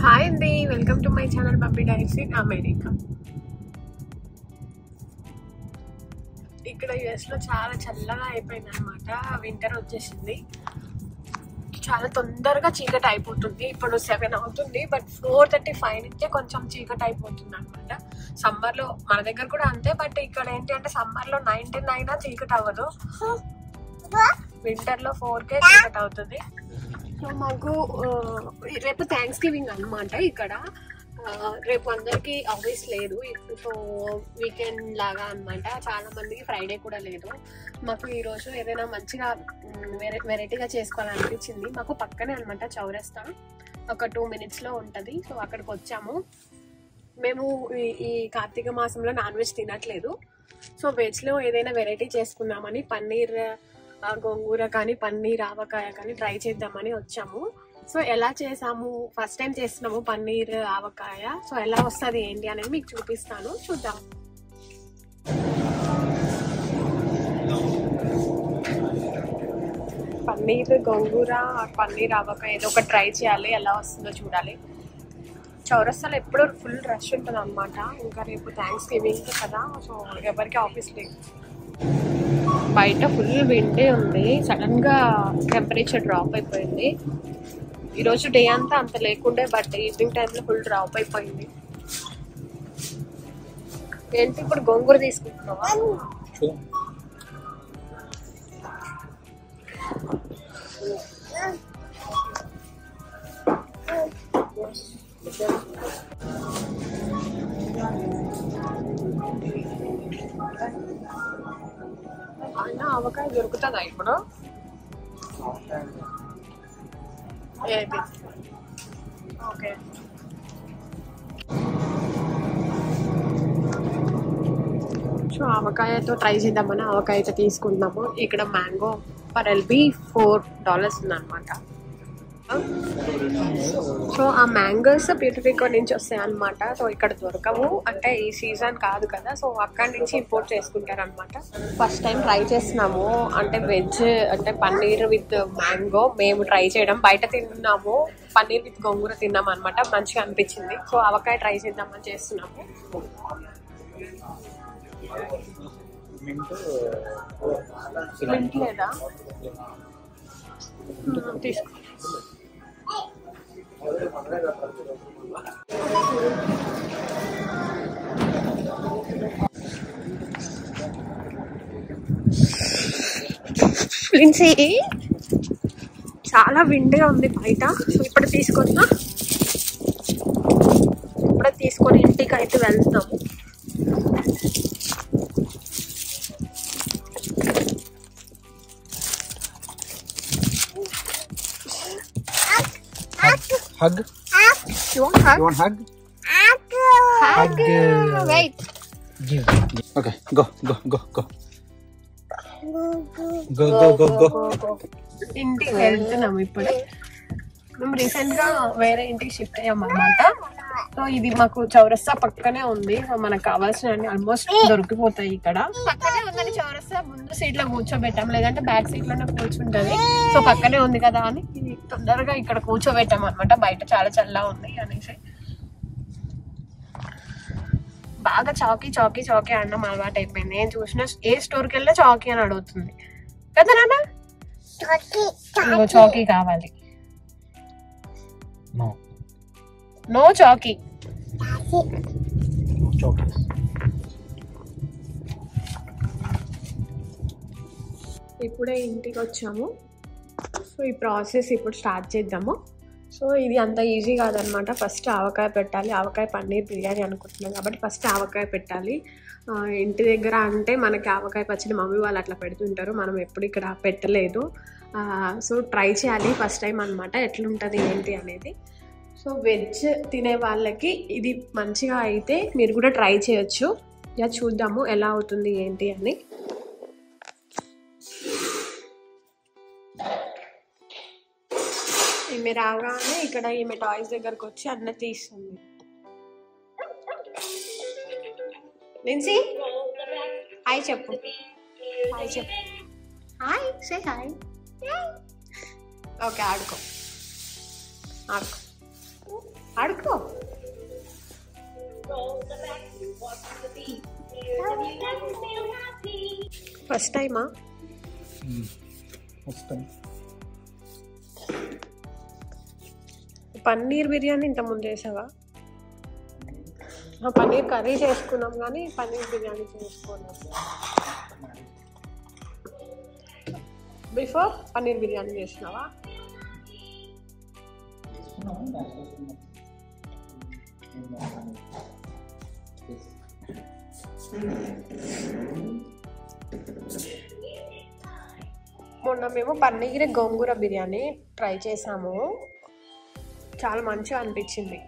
Hi అండి, welcome to my channel Bubby diaries in America. ఇక్కడ యుఎస్లో చాలా చల్లగా అయిపోయింది అనమాట. వింటర్ వచ్చేసింది. చాలా తొందరగా చీకటి అయిపోతుంది. ఇప్పుడు 7 అవుతుంది, బట్ 4:35 నుంచే కొంచెం చీకటి అయిపోతుంది అనమాట. సమ్మర్లో మన దగ్గర కూడా అంతే, బట్ ఇక్కడ ఏంటి అంటే సమ్మర్లో 9 అయినా చీకటి అవ్వదు. వింటర్లో 4కే చీకటి అవుతుంది. సో మాకు రేపు థ్యాంక్స్ గివింగ్ అనమాట. ఇక్కడ రేపు అందరికి ఆఫీస్ లేదు, సో వీకెండ్ లాగా అనమాట. చాలా మందికి ఫ్రైడే కూడా లేదు. మాకు ఈరోజు ఏదైనా మంచిగా వెరైటీగా చేసుకోవాలనిపించింది. మాకు పక్కనే అనమాట చౌరస్తా, ఒక 2 minutesలో ఉంటుంది. సో అక్కడికి వచ్చాము. మేము ఈ కార్తీక మాసంలో నాన్ వెజ్ తినట్లేదు. సో వెజ్లో ఏదైనా వెరైటీ చేసుకుందామని పన్నీర్ గోంగూర కానీ పన్నీర్ ఆవకాయ కానీ ట్రై చేద్దామని వచ్చాము. సో ఎలా చేసాము, ఫస్ట్ టైం చేస్తున్నాము పన్నీర్ ఆవకాయ. సో ఎలా వస్తుంది ఏంటి అనేది మీకు చూపిస్తాను, చూద్దాం. పన్నీర్ గోంగూర పన్నీర్ ఆవకాయ ఏదో ఒక ట్రై చేయాలి, ఎలా వస్తుందో చూడాలి. చౌరస్తాలో ఎప్పుడూ ఫుల్ రష్ ఉంటుంది అనమాట. ఇంకా రేపు థ్యాంక్స్ గివింగ్ కదా, సో ఎవరికి ఆఫీస్ లేదు. బయట ఫుల్ విండే ఉంది. సడన్గా టెంపరేచర్ డ్రాప్ అయిపోయింది. ఈరోజు డే అంతా అంత లేకుండే, బట్ ఈవినింగ్ టైంలో ఫుల్ డ్రాప్ అయిపోయింది. ఏంటి ఇప్పుడు గోంగూర తీసుకుంటున్నావా? అయినా ఆవకాయ దొరుకుతుందా ఇప్పుడు? ఏది ఓకే. సో ఆవకాయతో ట్రై చేద్దామని ఆవకాయ అయితే తీసుకుంటున్నాము. ఇక్కడ మ్యాంగో పర్ ఎల్బీ $4 ఉందన్నమాట. సో ఆ మ్యాంగోస్ ప్యూరిఫికో నుంచి వస్తాయి అనమాట. సో ఇక్కడ దొరకవు, అంటే ఈ సీజన్ కాదు కదా, సో అక్కడి నుంచి ఇంపోర్ట్ చేసుకుంటారు అనమాట. ఫస్ట్ టైం ట్రై చేస్తున్నాము, అంటే వెజ్ అంటే పన్నీర్ విత్ మ్యాంగో మేము ట్రై చేయడం. బయట తిన్నాము, పన్నీర్ విత్ గోంగూర తిన్నాము అనమాట. మంచిగా అనిపించింది. సో ఆవకాయ ట్రై చేద్దామని చేస్తున్నాము. మింట్ లేదా తీసుకో. చాలా విండిగా ఉంది బయట. ఇప్పుడు తీసుకొని ఇంటికి అయితే వెళ్తున్నాము. Hug? You want hug? You want hug? Hug. Wait. Give. Okay, go. ఇంటికి వెళ్తున్నాము ఇప్పుడు. మేము రీసెంట్ గా వేరే ఇంటికి షిఫ్ట్ అయ్యాం అనమాట. సో ఇది మాకు చౌరస్తా పక్కనే ఉంది. సో మనకు కావాల్సిన ఆల్మోస్ట్ దొరికిపోతాయి ఇక్కడ. పక్కనే ఉందని చౌరస్తా ముందు సీట్ లో కూర్చోబెట్టాం, లేదంటే బ్యాక్ సీట్ లోనే కూర్చుంటది. సో పక్కనే ఉంది కదా అని తొందరగా ఇక్కడ కూర్చోబెట్టాం అనమాట. బయట చాలా చల్లగా ఉంది అనేసి. బాగా చాకీ అన్నం అలవాటు అయిపోయింది. నేను చూసిన ఏ స్టోర్కి వెళ్ళినా చాకీ అని అడుగుతుంది కదా నాన్న. చాకీ కావాలి. నో చాకీ. ఇప్పుడే ఇంటికి వచ్చాము. సో ఈ ప్రాసెస్ ఇప్పుడు స్టార్ట్ చేద్దాము. సో ఇది అంత ఈజీ కాదనమాట. ఫస్ట్ ఆవకాయ పెట్టాలి. ఆవకాయ పన్నీర్ బిర్యానీ అనుకుంటున్నాం కాబట్టి ఫస్ట్ ఆవకాయ పెట్టాలి. ఇంటి దగ్గర అంటే మనకి ఆవకాయ పచ్చడి మమ్మీ వాళ్ళు అట్లా పెడుతుంటారు, మనం ఎప్పుడు ఇక్కడ పెట్టలేదు. సో ట్రై చేయాలి ఫస్ట్ టైం అనమాట, ఎట్లుంటుంది ఏంటి అనేది. సో వెజ్ తినే వాళ్ళకి ఇది మంచిగా అయితే మీరు కూడా ట్రై చేయొచ్చు. ఇక చూద్దాము ఎలా అవుతుంది ఏంటి అని. ఈమె రాగానే ఇక్కడ ఈమె టాయ్స్ దగ్గరకు వచ్చి అన్న తీస్తుంది. నిన్సీ హాయ్ చెప్పు. హాయ్ చెప్పు. Hi say hi. ఓకే ఆడుకో. ఆడుకో. ఫస్ట్ టైమా? First time. పన్నీర్ బిర్యానీ ఇంతకుముందు చేసావా? పన్నీర్ కర్రీ చేసుకున్నాం కానీ పన్నీర్ బిర్యానీ చేసుకున్నాం. బిఫోర్ పన్నీర్ బిర్యానీ చేసినావా? మొన్న మేము పన్నీర్ గోంగూర బిర్యానీ ట్రై చేసాము. చాలా మంచిగా అనిపించింది.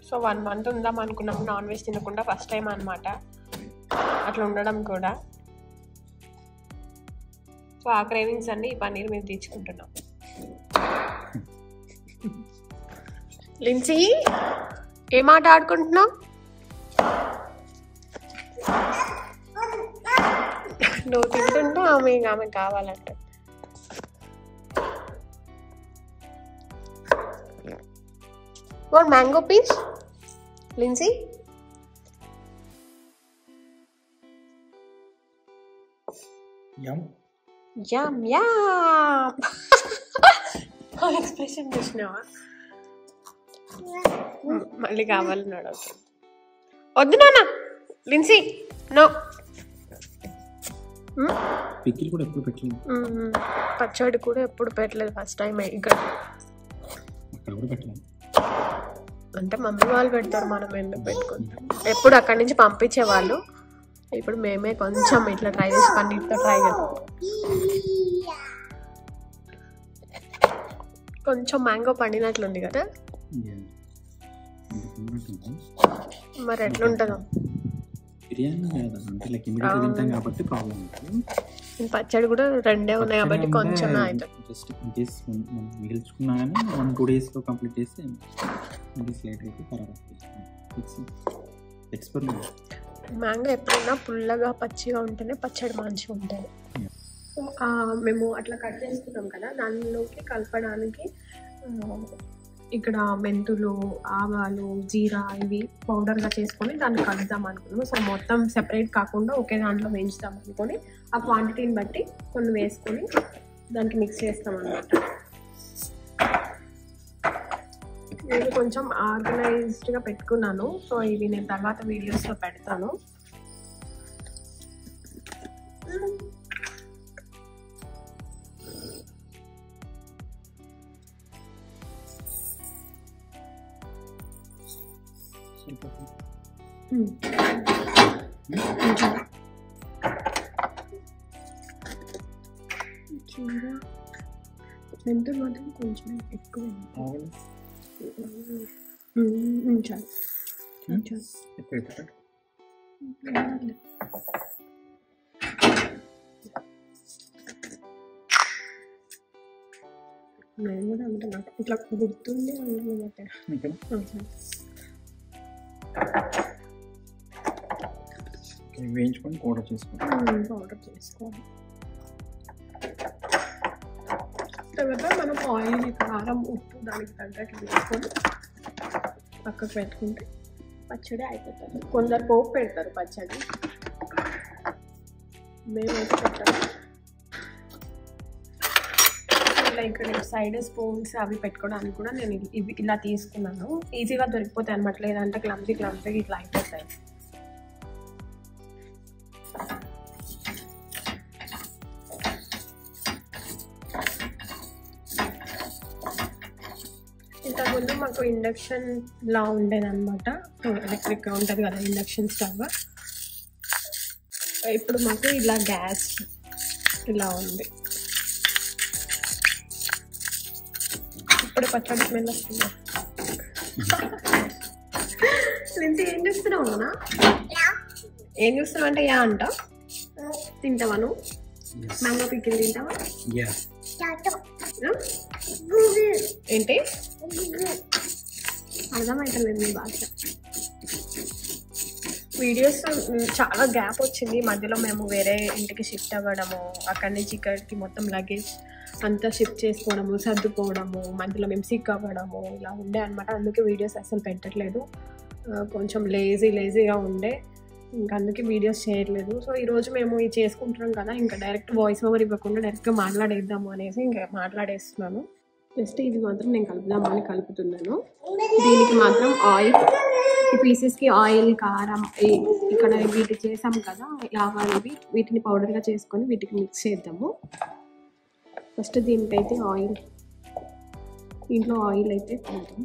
సో 1 month ఉందాం అనుకున్నాం నాన్ వెజ్ తినకుండా. ఫస్ట్ టైం అనమాట అట్లా ఉండడం కూడా. సో ఆ క్రేవింగ్స్ అన్ని ఈ పన్నీర్ మీద తీర్చుకుంటున్నాం. లిన్సీ ఏం ఆట ఆడుకుంటున్నావు? నువ్వు తింటుంటే ఆమె కావాలంట. మ్యాంగో పీస్ లిన్సీ? Yum yum yum. ఎక్స్ప్రెషన్ చూసినావా? మళ్ళీ కావాలన్నాడు. వద్దు నాన్న లిన్సీ, నో. పికిల్ కూడా ఎప్పుడు పెట్టలేదు. పచ్చడి కూడా ఎప్పుడు పెట్టలేదు. ఫస్ట్ టైం ఇక్కడ. అంటే మమ్మీ వాళ్ళు పెడతారు, మనం ఎందుకు పెట్టుకుంటాం. ఎప్పుడు అక్కడి నుంచి పంపించేవాళ్ళు. ఇప్పుడు మేమే కొంచెం ఇట్లా ట్రై చేసి పన్నీర్తో ట్రై చేస్తాం. కొంచెం మ్యాంగో పండినట్లుంది కదా. మరి ఎట్లుంటుందో పచ్చడి కూడా 2 ఉన్నాయి కాబట్టి కొంచెం జస్ట్ ఇన్ కేస్ మనం మిగిల్చుకున్నా కానీ 1-2 daysలో కంప్లీట్ చేస్తే లేట్ అయితే ఎక్స్పెరిమెంట్. మ్యాంగో ఎప్పుడైనా పుల్లగా పచ్చిగా ఉంటేనే పచ్చడి మంచిగా ఉంటుంది. మేము అట్లా కట్ చేసుకున్నాం కదా, దానిలోకి కలపడానికి ఇక్కడ మెంతులు, ఆవాలు, జీరా ఇవి పౌడర్గా చేసుకొని దాన్ని కలుద్దాం అనుకున్నాము. సో మొత్తం సెపరేట్ కాకుండా ఒకే దాంట్లో వేయించుదాం అనుకొని ఆ క్వాంటిటీని బట్టి కొన్ని వేసుకొని దానికి మిక్స్ చేస్తాం అన్నమాట. నేను కొంచెం ఆర్గనైజ్డ్గా పెట్టుకున్నాను. సో ఇవి నేను తర్వాత వీడియోస్లో పెడతాను. మెంతులు మాత్రం కొంచెం ఎక్కువ నేను కూడా అంటున్నా ఇట్లా గుర్తుంది వేయించుకొని పౌడర్ చేసుకోవాలి. తర్వాత మనం ఆయిల్, కారం, ఉప్పు దానికి తగ్గట్టు వేసుకొని పక్కకు పెట్టుకుంటే పచ్చడి అయిపోతుంది. కొందరు పోపు పెడతారు పచ్చడి, మేమైతే పెట్టాము. ఇలా ఇక్కడ సైడ్ స్పూన్స్ అవి పెట్టుకోవడానికి కూడా నేను ఇవి ఇలా తీసుకున్నాను. ఈజీగా దొరికిపోతాయి అనమాట, లేదంటే క్లమ్జీగా ఇట్లా అయిపోతాయి. ఇంతకుముందు మాకు ఇండక్షన్ లా ఉండేదన్నమాట, ఎలక్ట్రిక్గా ఉంటుంది కదా ఇండక్షన్ స్టవ్. ఇప్పుడు మాకు ఇలా గ్యాస్ ఇలా ఉంది. ఇప్పుడు పచ్చడి స్మెల్ వస్తుంది. నేను ఏం చూస్తున్నావు అన్నా? ఏం చూస్తున్నావు అంటే యా అంట. తింటావా నువ్వు? మ్యాంగో పికిల్ తింటావా? ఏంటి అర్థమవుతలేదు మీ భాష. వీడియోస్ చాలా గ్యాప్ వచ్చింది మధ్యలో. మేము వేరే ఇంటికి షిఫ్ట్ అవ్వడము, అక్కడి నుంచి ఇక్కడికి మొత్తం లగేజ్ అంతా షిఫ్ట్ చేసుకోవడము, సర్దుకోవడము, మధ్యలో మేము సిక్ అవ్వడము ఇలా ఉండే అనమాట. అందుకే వీడియోస్ అసలు పెట్టట్లేదు. కొంచెం లేజీగా ఉండే, ఇంకా అందుకే వీడియోస్ చేయట్లేదు. సో ఈరోజు మేము ఇది చేసుకుంటున్నాం కదా, ఇంకా డైరెక్ట్ వాయిస్ ఓవర్ ఇవ్వకుండా డైరెక్ట్గా మాట్లాడేద్దాము అనేసి ఇంకా మాట్లాడేస్తున్నాను. జస్ట్ ఇది మాత్రం నేను కలుపుదామని కలుపుతున్నాను. దీనికి మాత్రం ఆయిల్, ఈ పీసెస్కి ఆయిల్, కారం, ఇక్కడ వీటి చేసాం కదా ఆవాలు, వీటిని పౌడర్గా చేసుకొని వీటికి మిక్స్ చేద్దాము. ఫస్ట్ దీనికైతే ఆయిల్, దీంట్లో ఆయిల్ అయితే కొంచెం,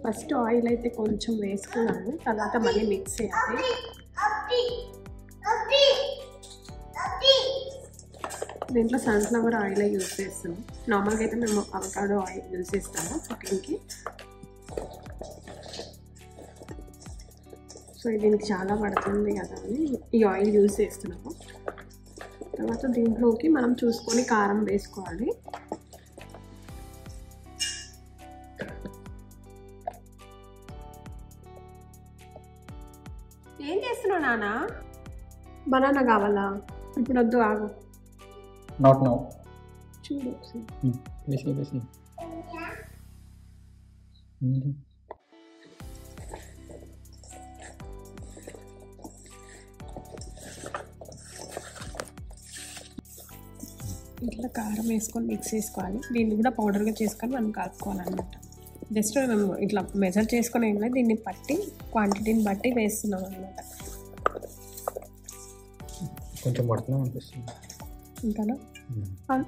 ఫస్ట్ ఆయిల్ అయితే కొంచెం వేసుకున్నాను, తర్వాత మళ్ళీ మిక్స్ చేయాలి. దీంట్లో సన్ఫ్లవర్ ఆయిల్ యూజ్ చేస్తాము. నార్మల్గా అయితే మేము అవకాడో ఆయిల్ యూజ్ చేస్తాము కుకింగ్కి. సో దీనికి చాలా పడుతుంది కదా అని ఈ ఆయిల్ యూజ్ చేస్తున్నాము. తర్వాత దీంట్లోకి మనం చూసుకొని కారం వేసుకోవాలి. ఏం చేస్తున్నావు నాన్న? బనానా కావాలా? ఇప్పుడు వద్దు, ఆగు. Not now. చూడు ఇట్లా కారం వేసుకొని మిక్స్ చేసుకోవాలి. దీన్ని కూడా పౌడర్గా చేసుకొని మనం కలుపుకోవాలన్నమాట. జస్ట్ మేము ఇట్లా మెజర్ చేసుకొని ఏం లేదు, దీన్ని బట్టి క్వాంటిటీని బట్టి వేస్తున్నాం అన్నమాట. కొంచెం పడుతున్నాం అనిపిస్తుంది ఇంకానా?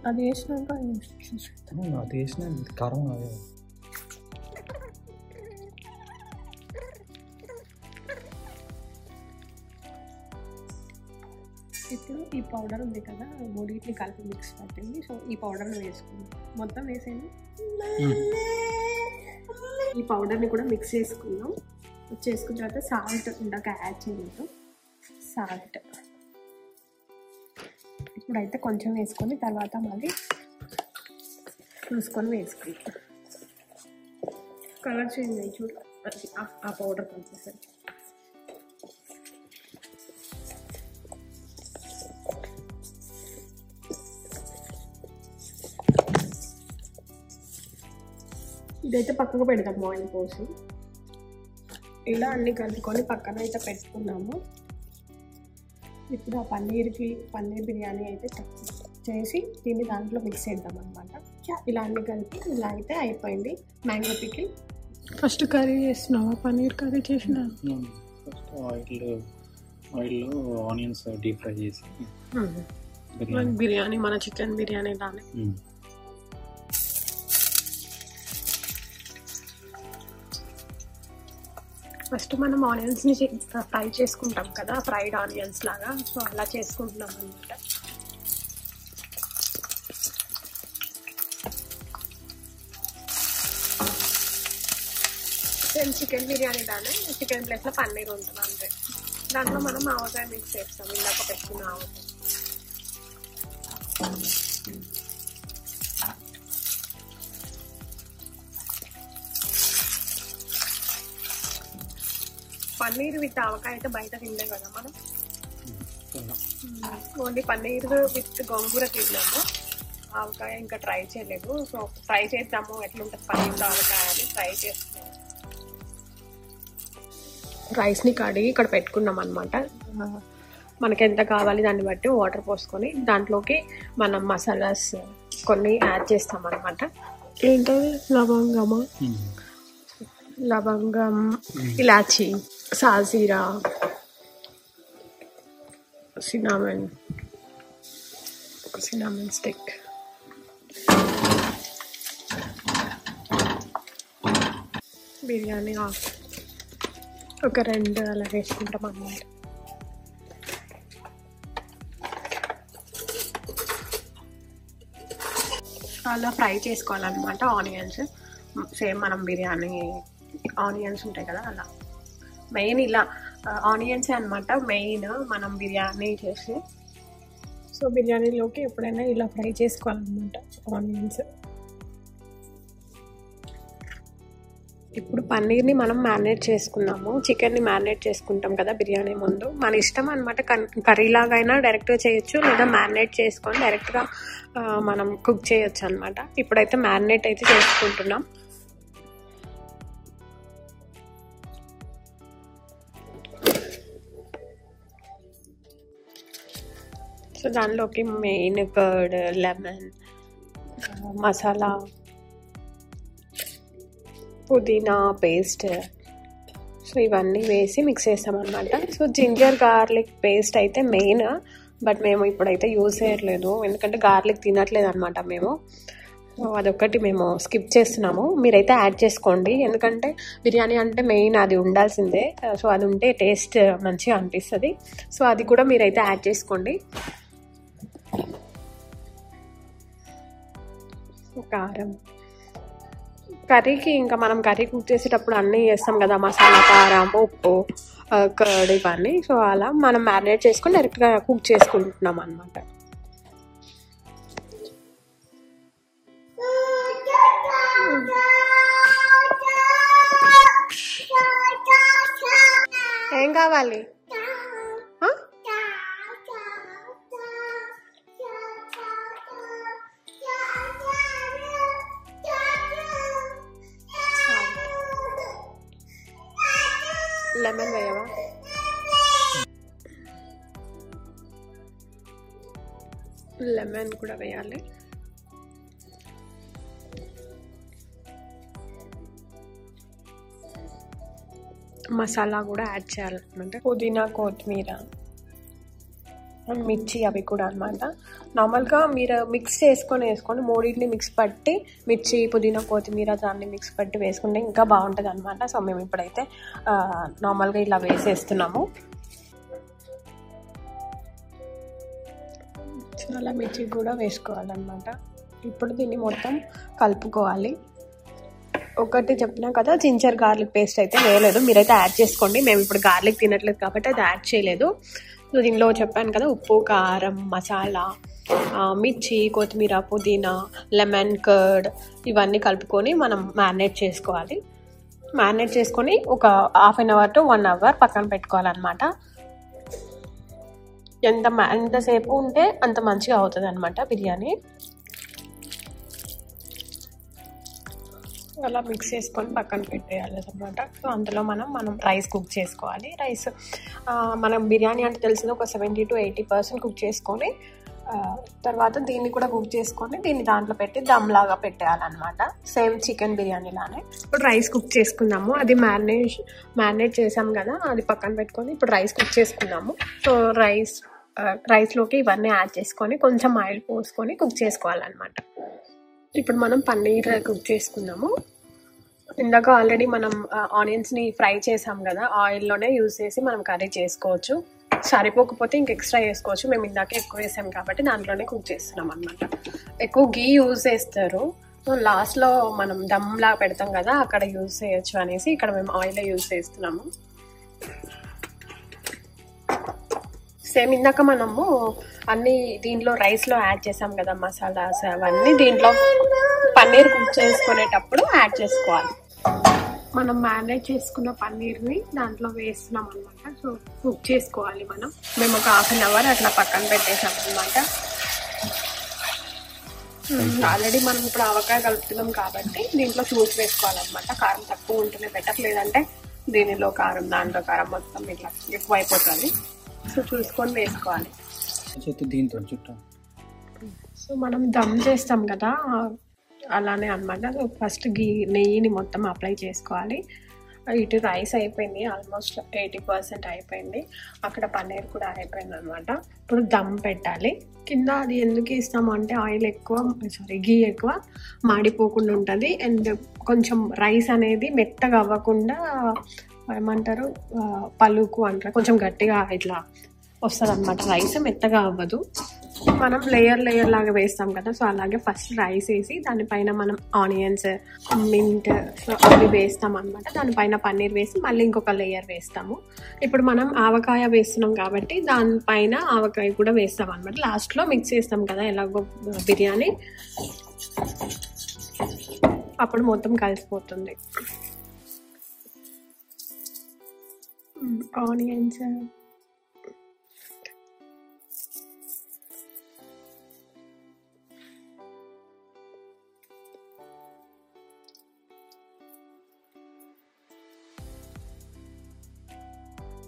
అది వేసినాక అది వేసిన కారం అదే. ఇప్పుడు ఈ పౌడర్ ఉంది కదా, మూడింటిని కలిపి మిక్స్ పట్టింది. సో ఈ పౌడర్ని వేసుకున్నాం, మొత్తం వేసేది. ఈ పౌడర్ని కూడా మిక్స్ చేసుకున్నాం. చేసుకున్న తర్వాత సాల్ట్ ఇందాక యాడ్ చేయలేదు, సాల్ట్ ఇప్పుడైతే కొంచెం వేసుకొని తర్వాత మళ్ళీ చూసుకొని వేసుకుంటాం. కలర్ చేంజ్ అయ్యి చూడు, ఆ పౌడర్ కొంచెం. ఇదైతే పక్కకు పెడదాము ఆయిల్ పోసి. ఇలా అన్నీ కలుపుకొని పక్కన అయితే పెట్టుకున్నాము. ఇప్పుడు ఆ పన్నీర్ బిర్యానీ అయితే చేసి దీన్ని దాంట్లో మిక్స్ చేద్దాం అనమాట. ఇలా అన్నీ కలిపి ఇలా అయితే అయిపోయింది మ్యాంగో పికిల్. ఫస్ట్ కర్రీ చేస్తున్నావా? పన్నీర్ కర్రీ చేసిన ఫస్ట్ ఆయిల్లో ఆనియన్స్ డీప్ ఫ్రై చేసి బిర్యానీ, మన చికెన్ బిర్యానీ లానే. ఫస్ట్ మనం ఆనియన్స్ని ఫ్రై చేసుకుంటాం కదా, ఫ్రైడ్ ఆనియన్స్ లాగా. సో అలా చేసుకుంటున్నాం అనమాట. సేమ్ చికెన్ బిర్యానీ లానే, చికెన్ ప్లేస్లో పన్నీర్ ఉంటుంది అంతే. దాంట్లో మనం ఆవకాయ మిక్స్ చేస్తాం, ఇందాక పెట్టుకున్న ఆవకాయ. పన్నీర్ విత్ ఆవకాయ అయితే బయట తినలే కదా మనం, ఓన్లీ పన్నీర్ విత్ గోంగూర తిన్నాము. ఆవకాయ ఇంకా ట్రై చేయలేదు. సో ట్రై చేద్దాము ఎట్లుంటుంది పన్నీర్ ఆవకాయ అని ట్రై చేస్తున్నాము. రైస్ని కడిగి ఇక్కడ పెట్టుకున్నాం అనమాట. మనకి ఎంత కావాలి దాన్ని బట్టి వాటర్ పోసుకొని దాంట్లోకి మనం మసాలాస్ కొన్ని యాడ్ చేస్తాం అనమాట. ఏంటది? లవంగం, ఇలాచి, సాజీరా, సినామన్ స్టిక్, బిర్యానీ ఆకు ఒక 2 అలా వేసుకుంటాం అన్నమాట. అలా ఫ్రై చేసుకోవాలన్నమాట ఆనియన్స్. సేమ్ మనం బిర్యానీ ఆనియన్స్ ఉంటాయి కదా అలా. మెయిన్ ఇలా ఆనియన్స్ అనమాట మెయిన్ మనం బిర్యానీ చేసి. సో బిర్యానీలోకి ఎప్పుడైనా ఇలా ఫ్రై చేసుకోవాలన్నమాట ఆనియన్స్. ఇప్పుడు పన్నీర్ని మనం మ్యారినేట్ చేసుకున్నాము, చికెన్ని మ్యారినేట్ చేసుకుంటాం కదా బిర్యానీ ముందు. మన ఇష్టం అనమాట, కర్రీ లాగా అయినా డైరెక్ట్గా చేయొచ్చు, లేదా మ్యారినేట్ చేసుకొని డైరెక్ట్గా మనం కుక్ చేయొచ్చు అనమాట. ఇప్పుడైతే మ్యారినేట్ అయితే చేసుకుంటున్నాం. సో దానిలోకి మెయిన్ కర్డ్, లెమన్, మసాలా, పుదీనా పేస్ట్, సో ఇవన్నీ వేసి మిక్స్ చేస్తామన్నమాట. సో జింజర్ గార్లిక్ పేస్ట్ అయితే మెయిన్, బట్ మేము ఇప్పుడైతే యూజ్ చేయట్లేదు, ఎందుకంటే గార్లిక్ తినట్లేదు అనమాట మేము. సో అదొక్కటి మేము స్కిప్ చేస్తున్నాము. మీరైతే యాడ్ చేసుకోండి, ఎందుకంటే బిర్యానీ అంటే మెయిన్ అది ఉండాల్సిందే. సో అది ఉంటే టేస్ట్ మంచిగా అనిపిస్తుంది. సో అది కూడా మీరైతే యాడ్ చేసుకోండి. కారం, కర్రీకి ఇంకా మనం కర్రీ కుక్ చేసేటప్పుడు అన్నీ వేస్తాం కదా, మసాలా, కారం, ఉప్పు, కర్డ్ ఇవన్నీ. సో అలా మనం మ్యారినేట్ చేసుకొని డైరెక్ట్గా కుక్ చేసుకుంటున్నాం అనమాట. ఏం కావాలి? లెమన్ వేయవా? లెమన్ కూడా వేయాలి. మసాలా కూడా యాడ్ చేయాలన్నమాట. పుదీనా, కొత్తిమీర, మిర్చి అవి కూడా అనమాట. నార్మల్గా మీరు మిక్స్ వేసుకొని మూడింటిని మిక్స్ పట్టి, మిర్చి, పుదీనా, కొత్తిమీర దాన్ని మిక్స్ పట్టి వేసుకుంటే ఇంకా బాగుంటుంది అనమాట. సో మేము ఇప్పుడైతే నార్మల్గా ఇలా వేసేస్తున్నాము. చాలా మిర్చి కూడా వేసుకోవాలన్నమాట. ఇప్పుడు దీన్ని మొత్తం కలుపుకోవాలి. ఒకటి చెప్పినా కదా, జింజర్ గార్లిక్ పేస్ట్ అయితే వేయలేదు, మీరైతే యాడ్ చేసుకోండి. మేము ఇప్పుడు గార్లిక్ తినట్లేదు కాబట్టి అది యాడ్ చేయలేదు. సో దీనిలో చెప్పాను కదా, ఉప్పు, కారం, మసాలా, మిర్చి, కొత్తిమీర, పుదీనా, లెమన్, కర్డ్ ఇవన్నీ కలుపుకొని మనం మ్యారినేట్ చేసుకోవాలి. మ్యారినేట్ చేసుకొని ఒక ½ an hour to 1 hour పక్కన పెట్టుకోవాలన్నమాట. ఎంతసేపు ఉంటే అంత మంచిగా అవుతుంది అనమాట బిర్యానీ. అలా మిక్స్ చేసుకొని పక్కన పెట్టేయాలి అనమాట. సో అందులో మనం రైస్ కుక్ చేసుకోవాలి. రైస్ మనం బిర్యానీ అంటే తెలిసింది ఒక 70 to 80% కుక్ చేసుకొని తర్వాత దీన్ని కూడా కుక్ చేసుకొని దీన్ని దాంట్లో పెట్టి దమ్ లాగా పెట్టేయాలన్నమాట, సేమ్ చికెన్ బిర్యానీ లానే. ఇప్పుడు రైస్ కుక్ చేసుకుందాము. అది మ్యారినేట్ చేసాం కదా, అది పక్కన పెట్టుకొని ఇప్పుడు రైస్ కుక్ చేసుకుందాము. సో రైస్లోకి ఇవన్నీ యాడ్ చేసుకొని కొంచెం ఆయిల్ పోసుకొని కుక్ చేసుకోవాలన్నమాట. ఇప్పుడు మనం పన్నీర్ కుక్ చేసుకుందాము. ఇందాక ఆల్రెడీ మనం ఆనియన్స్ని ఫ్రై చేసాం కదా, ఆయిల్లోనే యూజ్ చేసి మనం కర్రీ చేసుకోవచ్చు. సరిపోకపోతే ఇంక ఎక్స్ట్రా వేసుకోవచ్చు. మేము ఇందాక ఎక్కువ వేసాం కాబట్టి దాంట్లోనే కుక్ చేస్తున్నాం అనమాట. ఎక్కువ గీ యూజ్ చేస్తారు, సో లాస్ట్లో మనం దమ్లా పెడతాం కదా అక్కడ యూజ్ చేయొచ్చు అనేసి ఇక్కడ మేము ఆయిలే యూజ్ చేస్తున్నాము. సేమ్ ఇందాక మనము అన్నీ దీంట్లో రైస్లో యాడ్ చేసాం కదా మసాలాస్ అవన్నీ, దీంట్లో పన్నీర్ కుక్ చేసుకునేటప్పుడు యాడ్ చేసుకోవాలి. మనం మ్యారినేట్ చేసుకున్న పన్నీర్ని దాంట్లో వేస్తున్నాం అనమాట. సో కుక్ చేసుకోవాలి మనం. మేము ఒక ½ an hour అట్లా పక్కన పెట్టేసాం అనమాట. ఆల్రెడీ మనం ఇప్పుడు ఆవకాయ కలుపుతున్నాం కాబట్టి దీంట్లో చూసి వేసుకోవాలన్నమాట. కారం తక్కువ ఉంటేనే బెటర్, లేదంటే దీనిలో కారం దాంట్లో కారం మొత్తం ఇట్లా ఎక్కువ అయిపోతుంది. సో చూసుకొని వేసుకోవాలి. సో మనం దమ్ చేస్తాం కదా అలానే అనమాట. ఫస్ట్ నెయ్యిని మొత్తం అప్లై చేసుకోవాలి. ఇటు రైస్ అయిపోయింది, ఆల్మోస్ట్ 80% అయిపోయింది. అక్కడ పన్నీర్ కూడా అయిపోయింది అనమాట. ఇప్పుడు దమ్ పెట్టాలి. కింద అది ఎందుకు ఇస్తాము అంటే ఆయిల్ గీ ఎక్కువ మాడిపోకుండా ఉంటుంది. అండ్ కొంచెం రైస్ అనేది మెత్తగా అవ్వకుండా ఏమంటారు పలుకు అంటారు, కొంచెం గట్టిగా ఇట్లా వస్తుంది అనమాట. రైస్ మెత్తగా అవ్వదు. మనం లేయర్ లాగా వేస్తాం కదా, సో అలాగే ఫస్ట్ రైస్ వేసి దానిపైన మనం ఆనియన్స్, మింట్ అవి వేస్తాం అనమాట. దానిపైన పన్నీర్ వేసి మళ్ళీ ఇంకొక లేయర్ వేస్తాము. ఇప్పుడు మనం ఆవకాయ వేస్తున్నాం కాబట్టి దానిపైన ఆవకాయ కూడా వేస్తాం అనమాట. లాస్ట్లో మిక్స్ చేస్తాం కదా ఎలాగో బిర్యానీ, అప్పుడు మొత్తం కలిసిపోతుంది. ఆనియన్స్,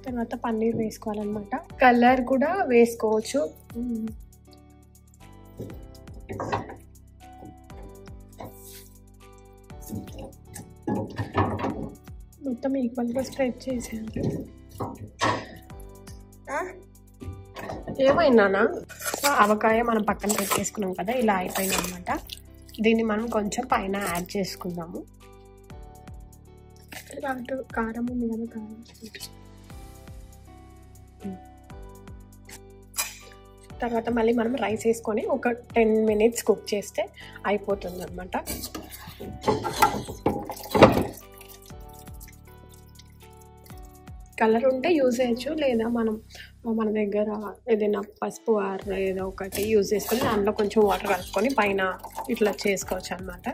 తర్వాత పన్నీర్ వేసుకోవాలన్నమాట. కలర్ కూడా వేసుకోవచ్చు. మొత్తం ఈక్వల్గా స్ప్రెడ్ చేసేయాలి. ఏమైనా ఆవకాయ మనం పక్కన పెట్టేసుకున్నాం కదా, ఇలా అయిపోయింది అనమాట. దీన్ని మనం కొంచెం పైన యాడ్ చేసుకుందాము. అటు కారం ఉంది కదా, కారం తర్వాత మళ్ళీ మనం రైస్ వేసుకొని ఒక 10 minutes కుక్ చేస్తే అయిపోతుంది అనమాట. కలర్ ఉంటే యూజ్ చేయొచ్చు, లేదా మన దగ్గర ఏదైనా పసుపు ఆర్ ఏదో ఒకటి యూజ్ చేసుకొని దాంట్లో కొంచెం వాటర్ కలుపుకొని పైన ఇట్లా చేసుకోవచ్చు అనమాట.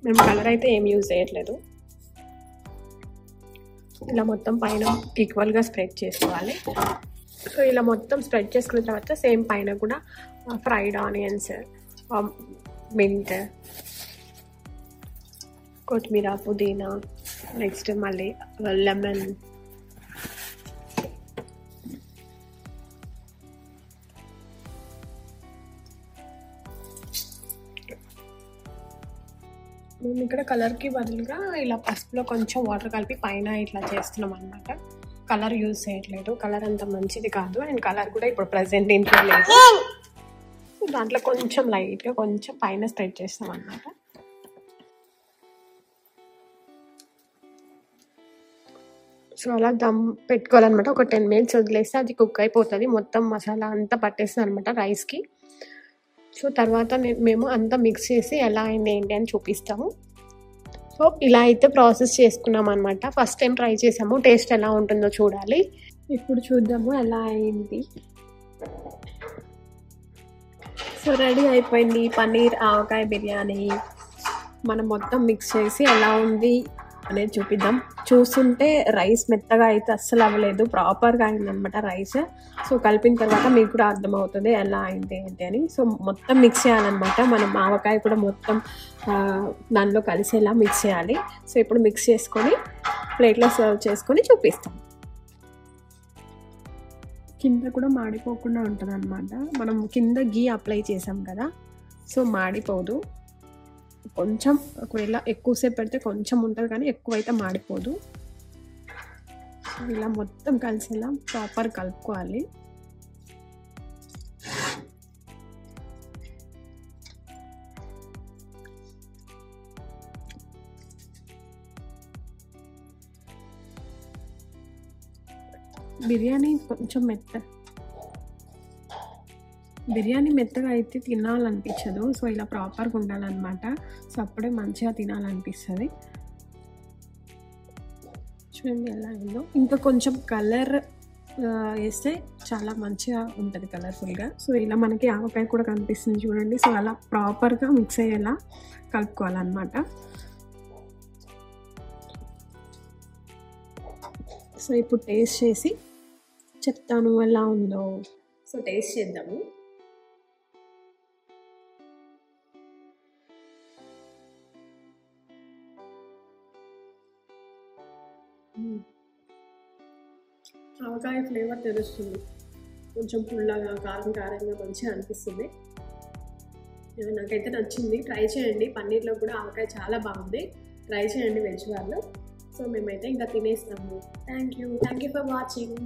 మేము కలర్ అయితే ఏం యూజ్ చేయట్లేదు. ఇలా మొత్తం పైన ఈక్వల్గా స్ప్రెడ్ చేసుకోవాలి. సో ఇలా మొత్తం స్ప్రెడ్ చేసుకున్న తర్వాత సేమ్ పైన కూడా ఫ్రైడ్ ఆనియన్స్, మింట్, కొత్తిమీర, పుదీనా, నెక్స్ట్ మళ్ళీ లెమన్, మేము ఇక్కడ కలర్కి బదులుగా ఇలా పసుపులో కొంచెం వాటర్ కలిపి పైన ఇట్లా చేస్తున్నాం అనమాట. కలర్ యూజ్ చేయట్లేదు, కలర్ అంత మంచిది కాదు. అండ్ కలర్ కూడా ఇప్పుడు ప్రజెంట్ ఇంట్లో లేదు. దాంట్లో కొంచెం లైట్గా కొంచెం పైన స్ప్రెడ్ చేస్తాం అనమాట. సో అలా దమ్ పెట్టుకోవాలన్నమాట. ఒక 10 minutes వదిలేస్తే అది కుక్ అయిపోతుంది. మొత్తం మసాలా అంతా పట్టేస్తుంది అనమాట రైస్కి. సో తర్వాత మేము అంతా మిక్స్ చేసి ఎలా అయింది ఏంటి అని చూపిస్తాము. సో ఇలా అయితే ప్రాసెస్ చేసుకున్నాం అనమాట. ఫస్ట్ టైం ట్రై చేసాము, టేస్ట్ ఎలా ఉంటుందో చూడాలి. ఇప్పుడు చూద్దాము ఎలా అయింది. సో రెడీ అయిపోయింది పన్నీర్ ఆవకాయ బిర్యానీ. మనం మొత్తం మిక్స్ చేసి ఎలా ఉంది అనేది చూపిద్దాం. చూస్తుంటే రైస్ మెత్తగా అయితే అస్సలు అవ్వలేదు, ప్రాపర్గా అయిందనమాట రైస్. సో కలిపిన తర్వాత మీకు కూడా అర్థమవుతుంది ఎలా అయింది ఏంటి అని. సో మొత్తం మిక్స్ చేయాలన్నమాట. మనం ఆవకాయ కూడా మొత్తం దానిలో కలిసేలా మిక్స్ చేయాలి. సో ఇప్పుడు మిక్స్ చేసుకొని ప్లేట్లో సర్వ్ చేసుకొని చూపిస్తాం. కింద కూడా మాడిపోకుండా ఉంటుంది అనమాట. మనం కింద గీ అప్లై చేసాం కదా, సో మాడిపోదు. కొంచెం ఒకవేళ ఎక్కువసేపు పెడితే కొంచెం ఉంటుంది, కానీ ఎక్కువైతే మాడిపోదు. ఇలా మొత్తం కలిసేలా ప్రాపర్ కలుపుకోవాలి. బిర్యానీ కొంచెం బిర్యానీ మెత్తగా అయితే తినాలనిపించదు. సో ఇలా ప్రాపర్గా ఉండాలన్నమాట. సో అప్పుడే మంచిగా తినాలనిపిస్తుంది. చూడండి ఎలా అయిందో. ఇంకా కొంచెం కలర్ వేస్తే చాలా మంచిగా ఉంటుంది, కలర్ఫుల్గా. సో ఇలా మనకి ఆవకాయ కూడా కనిపిస్తుంది చూడండి. సో అలా ప్రాపర్గా మిక్స్ అయ్యేలా కలుపుకోవాలన్నమాట. సో ఇప్పుడు టేస్ట్ చేసి చెప్తాను ఎలా ఉందో. సో టేస్ట్ చేద్దాము. ఆవకాయ ఫ్లేవర్ తెలుస్తుంది, కొంచెం పుల్లగా కారంగా మంచిగా అనిపిస్తుంది. నాకైతే నచ్చింది. ట్రై చేయండి. పన్నీర్లో కూడా ఆవకాయ చాలా బాగుంది. ట్రై చేయండి వెజ్ వాళ్ళు. సో మేమైతే ఇంకా తినేస్తాము. Thank you for watching.